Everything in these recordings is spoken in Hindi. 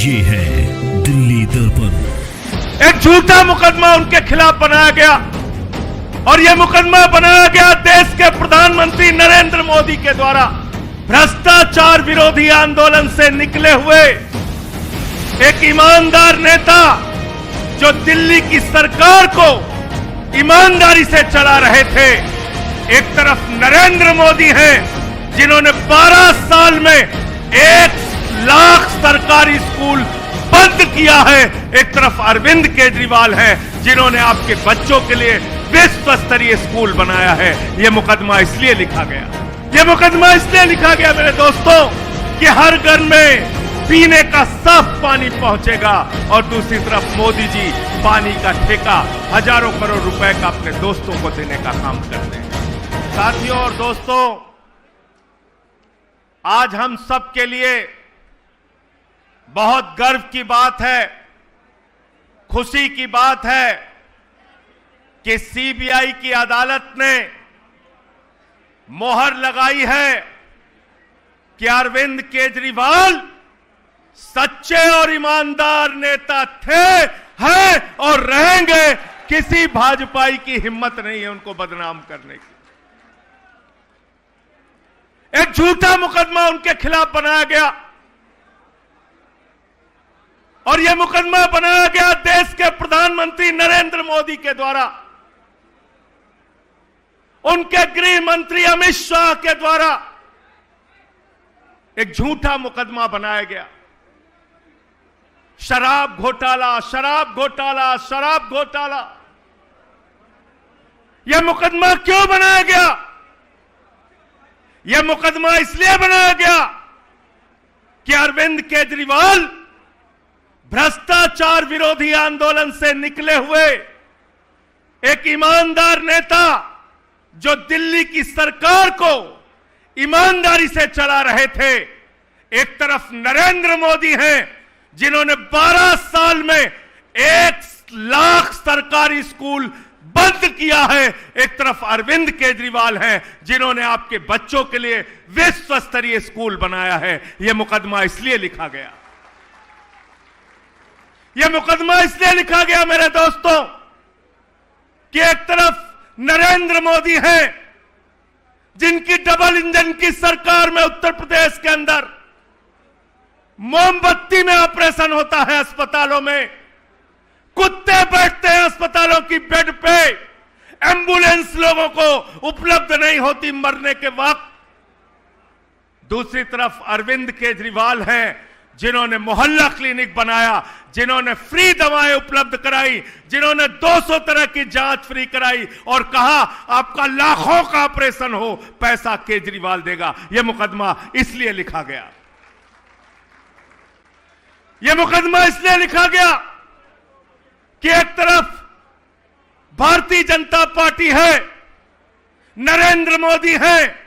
ये है दिल्ली दर्पण। एक झूठा मुकदमा उनके खिलाफ बनाया गया और यह मुकदमा बनाया गया देश के प्रधानमंत्री नरेंद्र मोदी के द्वारा भ्रष्टाचार विरोधी आंदोलन से निकले हुए एक ईमानदार नेता जो दिल्ली की सरकार को ईमानदारी से चला रहे थे। एक तरफ नरेंद्र मोदी हैं जिन्होंने 12 साल में 1 लाख सरकारी स्कूल बंद किया है। एक तरफ अरविंद केजरीवाल हैं जिन्होंने आपके बच्चों के लिए विश्व स्तरीय स्कूल बनाया है। यह मुकदमा इसलिए लिखा गया, यह मुकदमा इसलिए लिखा गया मेरे दोस्तों कि हर घर में पीने का साफ पानी पहुंचेगा और दूसरी तरफ मोदी जी पानी का ठेका हजारों करोड़ रुपए का अपने दोस्तों को देने का काम करते हैं। साथियों और दोस्तों, आज हम सब के लिए बहुत गर्व की बात है, खुशी की बात है कि सीबीआई की अदालत ने मोहर लगाई है कि अरविंद केजरीवाल सच्चे और ईमानदार नेता थे, हैं और रहेंगे। किसी भाजपाई की हिम्मत नहीं है उनको बदनाम करने की। एक झूठा मुकदमा उनके खिलाफ बनाया गया और यह मुकदमा बनाया गया देश के प्रधानमंत्री नरेंद्र मोदी के द्वारा, उनके गृह मंत्री अमित शाह के द्वारा एक झूठा मुकदमा बनाया गया। शराब घोटाला, शराब घोटाला, शराब घोटाला। यह मुकदमा क्यों बनाया गया? यह मुकदमा इसलिए बनाया गया कि अरविंद केजरीवाल भ्रष्टाचार विरोधी आंदोलन से निकले हुए एक ईमानदार नेता जो दिल्ली की सरकार को ईमानदारी से चला रहे थे। एक तरफ नरेंद्र मोदी हैं जिन्होंने 12 साल में 1 लाख सरकारी स्कूल बंद किया है। एक तरफ अरविंद केजरीवाल हैं जिन्होंने आपके बच्चों के लिए विश्व स्तरीय स्कूल बनाया है। यह मुकदमा इसलिए लिखा गया, यह मुकदमा इसलिए लिखा गया मेरे दोस्तों कि एक तरफ नरेंद्र मोदी हैं जिनकी डबल इंजन की सरकार में उत्तर प्रदेश के अंदर मोमबत्ती में ऑपरेशन होता है, अस्पतालों में कुत्ते बैठते हैं, अस्पतालों की बेड पे एम्बुलेंस लोगों को उपलब्ध नहीं होती मरने के वक्त। दूसरी तरफ अरविंद केजरीवाल हैं जिन्होंने मोहल्ला क्लिनिक बनाया, जिन्होंने फ्री दवाएं उपलब्ध कराई, जिन्होंने 200 तरह की जांच फ्री कराई और कहा आपका लाखों का ऑपरेशन हो पैसा केजरीवाल देगा। यह मुकदमा इसलिए लिखा गया, यह मुकदमा इसलिए लिखा गया कि एक तरफ भारतीय जनता पार्टी है, नरेंद्र मोदी हैं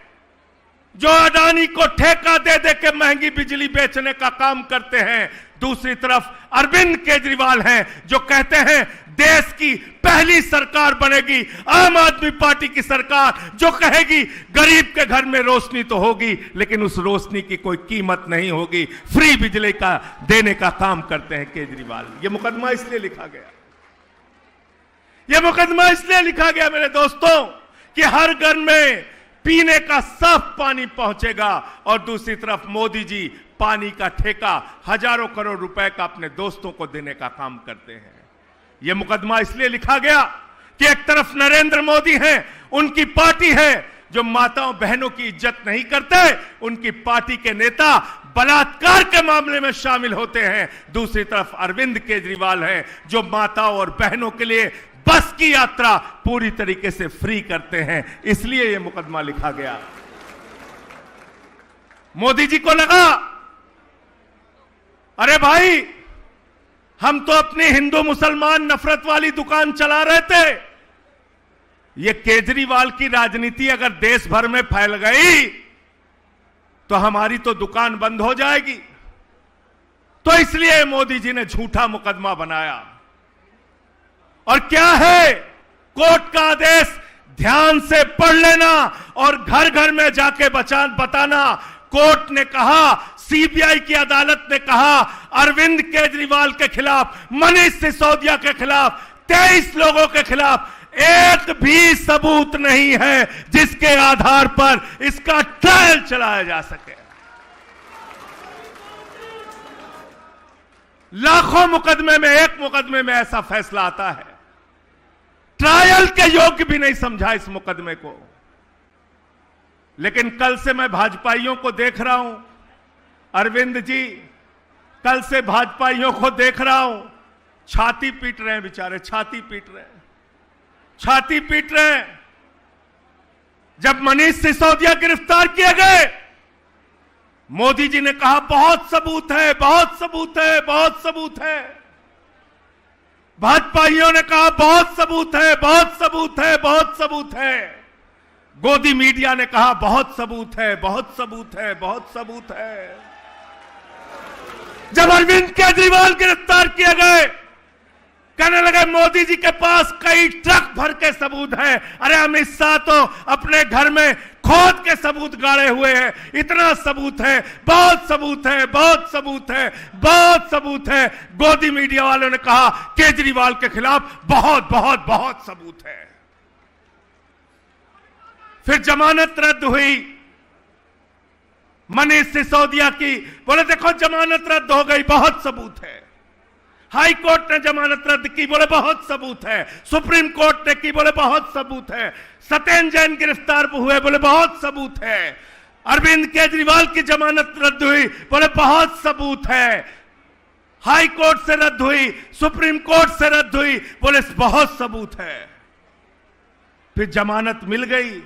जो अडानी को ठेका दे दे के महंगी बिजली बेचने का काम करते हैं। दूसरी तरफ अरविंद केजरीवाल हैं जो कहते हैं देश की पहली सरकार बनेगी आम आदमी पार्टी की सरकार, जो कहेगी गरीब के घर में रोशनी तो होगी लेकिन उस रोशनी की कोई कीमत नहीं होगी। फ्री बिजली का देने का काम करते हैं केजरीवाल। यह मुकदमा इसलिए लिखा गया, यह मुकदमा इसलिए लिखा गया मेरे दोस्तों कि हर घर में पीने का साफ पानी पहुंचेगा और दूसरी तरफ मोदी जी पानी का ठेका हजारों करोड़ रुपए का अपने दोस्तों को देने का काम करते हैं। यह मुकदमा इसलिए लिखा गया कि एक तरफ नरेंद्र मोदी हैं, उनकी पार्टी है जो माताओं बहनों की इज्जत नहीं करते, उनकी पार्टी के नेता बलात्कार के मामले में शामिल होते हैं। दूसरी तरफ अरविंद केजरीवाल हैं जो माताओं और बहनों के लिए बस की यात्रा पूरी तरीके से फ्री करते हैं। इसलिए यह मुकदमा लिखा गया। मोदी जी को लगा अरे भाई हम तो अपनी हिंदू मुसलमान नफरत वाली दुकान चला रहे थे, यह केजरीवाल की राजनीति अगर देश भर में फैल गई तो हमारी तो दुकान बंद हो जाएगी। तो इसलिए मोदी जी ने झूठा मुकदमा बनाया। और क्या है कोर्ट का आदेश ध्यान से पढ़ लेना और घर घर में जाके बताना। कोर्ट ने कहा सीबीआई की अदालत ने कहा अरविंद केजरीवाल के खिलाफ, मनीष सिसोदिया के खिलाफ, 23 लोगों के खिलाफ एक भी सबूत नहीं है जिसके आधार पर इसका ट्रायल चलाया जा सके। लाखों मुकदमे में एक मुकदमे में ऐसा फैसला आता है, ट्रायल के योग्य भी नहीं समझा इस मुकदमे को। लेकिन कल से मैं भाजपाइयों को देख रहा हूं, अरविंद जी, कल से भाजपाइयों को देख रहा हूं, छाती पीट रहे हैं बेचारे, छाती पीट रहे हैं, छाती पीट रहे हैं। जब मनीष सिसोदिया गिरफ्तार किए गए, मोदी जी ने कहा बहुत सबूत है, बहुत सबूत है, बहुत सबूत है। भाजपाइयों ने कहा बहुत सबूत है, बहुत सबूत है, बहुत सबूत है। गोदी मीडिया ने कहा बहुत सबूत है, बहुत सबूत है, बहुत सबूत है। जब अरविंद केजरीवाल गिरफ्तार किए गए, कहने लगे मोदी जी के पास कई ट्रक भर के सबूत हैं। अरे अमित शाह तो अपने घर में खोद के सबूत गाड़े हुए हैं, इतना सबूत है, बहुत सबूत है, बहुत सबूत है, बहुत सबूत है। गोदी मीडिया वालों ने कहा केजरीवाल के खिलाफ बहुत बहुत बहुत सबूत है। फिर जमानत रद्द हुई मनीष सिसोदिया की, बोले देखो जमानत रद्द हो गई, बहुत सबूत है। हाई कोर्ट ने जमानत रद्द की, बोले बहुत सबूत है। सुप्रीम कोर्ट ने की, बोले बहुत सबूत है। सत्येंद्र जैन गिरफ्तार हुए, बोले बहुत सबूत है। अरविंद केजरीवाल की जमानत रद्द हुई, बोले बहुत सबूत है। हाई कोर्ट से रद्द हुई, सुप्रीम कोर्ट से रद्द हुई, बोले बहुत सबूत है। फिर जमानत मिल गई,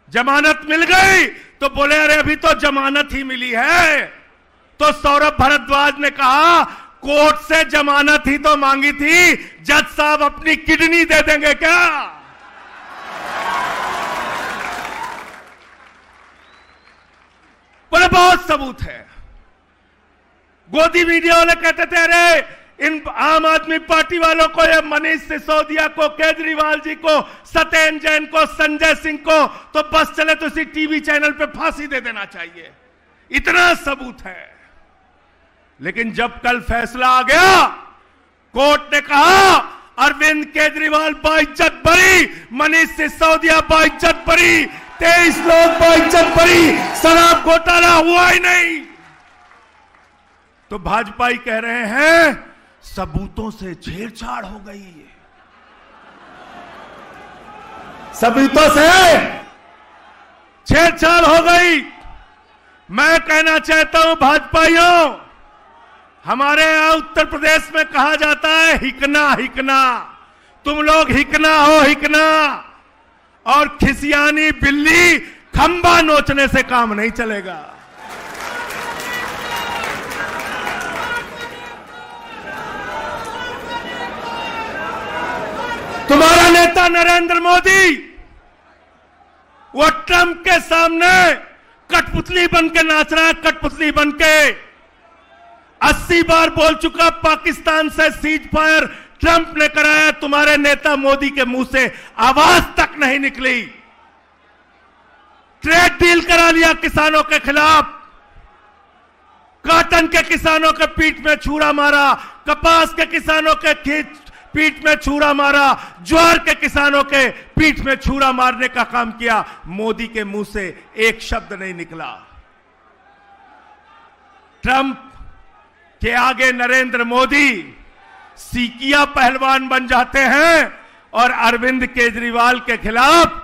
जमानत मिल गई तो बोले अरे अभी तो जमानत ही मिली है। तो सौरभ भारद्वाज ने कहा कोर्ट से जमानत ही तो मांगी थी, जज साहब अपनी किडनी दे देंगे क्या? बोले बहुत सबूत है। गोदी मीडिया वाले कहते थे अरे इन आम आदमी पार्टी वालों को, ये मनीष सिसोदिया को, केजरीवाल जी को, सत्येंद्र जैन को, संजय सिंह को तो बस चले तो इसी टीवी चैनल पे फांसी दे देना चाहिए, इतना सबूत है। लेकिन जब कल फैसला आ गया, कोर्ट ने कहा अरविंद केजरीवाल बाइज्जत बरी, मनीष सिसोदिया बाइज्जत बरी, 23 लोग बाइज्जत बरी, शराब घोटाला हुआ ही नहीं। तो भाजपाई कह रहे हैं सबूतों से छेड़छाड़ हो गई है, सबूतों से छेड़छाड़ हो गई। मैं कहना चाहता हूं भाजपाइयों, हमारे यहां उत्तर प्रदेश में कहा जाता है हिकना हिकना, तुम लोग हिकना हो हिकना, और खिसियानी बिल्ली खंबा नोचने से काम नहीं चलेगा। तुम्हारा नेता नरेंद्र मोदी वो ट्रंप के सामने कठपुतली बन के नाच रहा है, कठपुतली बन के 80 बार बोल चुका पाकिस्तान से सीज फायर ट्रंप ने कराया, तुम्हारे नेता मोदी के मुंह से आवाज तक नहीं निकली। ट्रेड डील करा लिया किसानों के खिलाफ, कॉटन के किसानों के पीठ में छुरा मारा, कपास के किसानों के पीठ में छुरा मारा, ज्वार के किसानों के पीठ में छुरा मारने का काम किया। मोदी के मुंह से एक शब्द नहीं निकला। ट्रंप के आगे नरेंद्र मोदी सीकिया पहलवान बन जाते हैं और अरविंद केजरीवाल के खिलाफ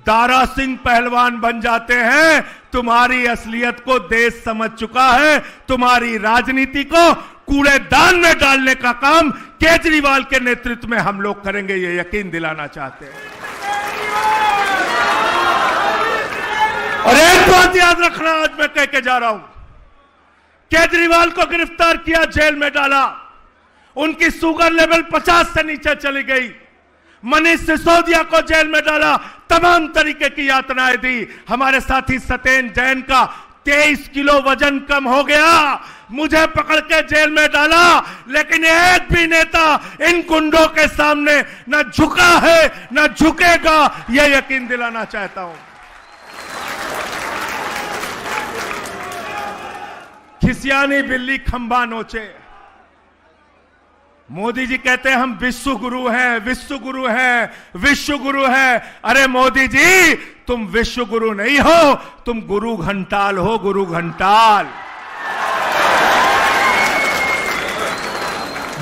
दारा सिंह पहलवान बन जाते हैं। तुम्हारी असलियत को देश समझ चुका है, तुम्हारी राजनीति को कूड़ेदान में डालने का काम केजरीवाल के नेतृत्व में हम लोग करेंगे, ये यकीन दिलाना चाहते हैं। और एक बात याद रखना, आज मैं कह के जा रहा हूं, केजरीवाल को गिरफ्तार किया, जेल में डाला, उनकी शुगर लेवल 50 से नीचे चली गई। मनीष सिसोदिया को जेल में डाला, तमाम तरीके की यातनाएं दी। हमारे साथी सत्येंद्र जैन का 23 किलो वजन कम हो गया, मुझे पकड़ के जेल में डाला, लेकिन एक भी नेता इन गुंडों के सामने न झुका है न झुकेगा, यह यकीन दिलाना चाहता हूं। खिसियानी बिल्ली खंबा नोचे। मोदी जी कहते हैं हम विश्व गुरु हैं, विश्व गुरु हैं, विश्व गुरु हैं। अरे मोदी जी, तुम विश्व गुरु नहीं हो, तुम गुरु घंटाल हो, गुरु घंटाल।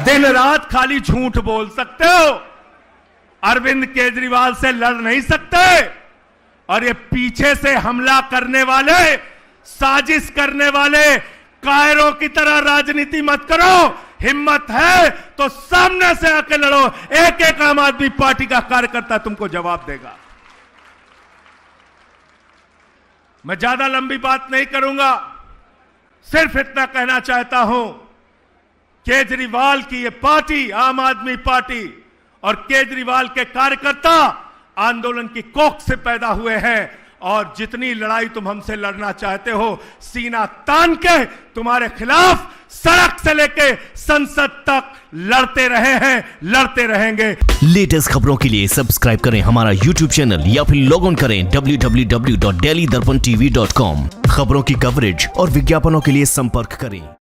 दिन रात खाली झूठ बोल सकते हो, अरविंद केजरीवाल से लड़ नहीं सकते। और ये पीछे से हमला करने वाले, साजिश करने वाले कायरों की तरह राजनीति मत करो। हिम्मत है तो सामने से आके लड़ो। एक एक आम आदमी पार्टी का कार्यकर्ता तुमको जवाब देगा। मैं ज्यादा लंबी बात नहीं करूंगा, सिर्फ इतना कहना चाहता हूं, केजरीवाल की ये पार्टी, आम आदमी पार्टी और केजरीवाल के कार्यकर्ता आंदोलन की कोख से पैदा हुए हैं। और जितनी लड़ाई तुम हमसे लड़ना चाहते हो, सीना तान के तुम्हारे खिलाफ सड़क से लेके संसद तक लड़ते रहे हैं, लड़ते रहेंगे। लेटेस्ट खबरों के लिए सब्सक्राइब करें हमारा YouTube चैनल या फिर लॉग ऑन करें www.delhidarpantv.com। खबरों की कवरेज और विज्ञापनों के लिए संपर्क करें।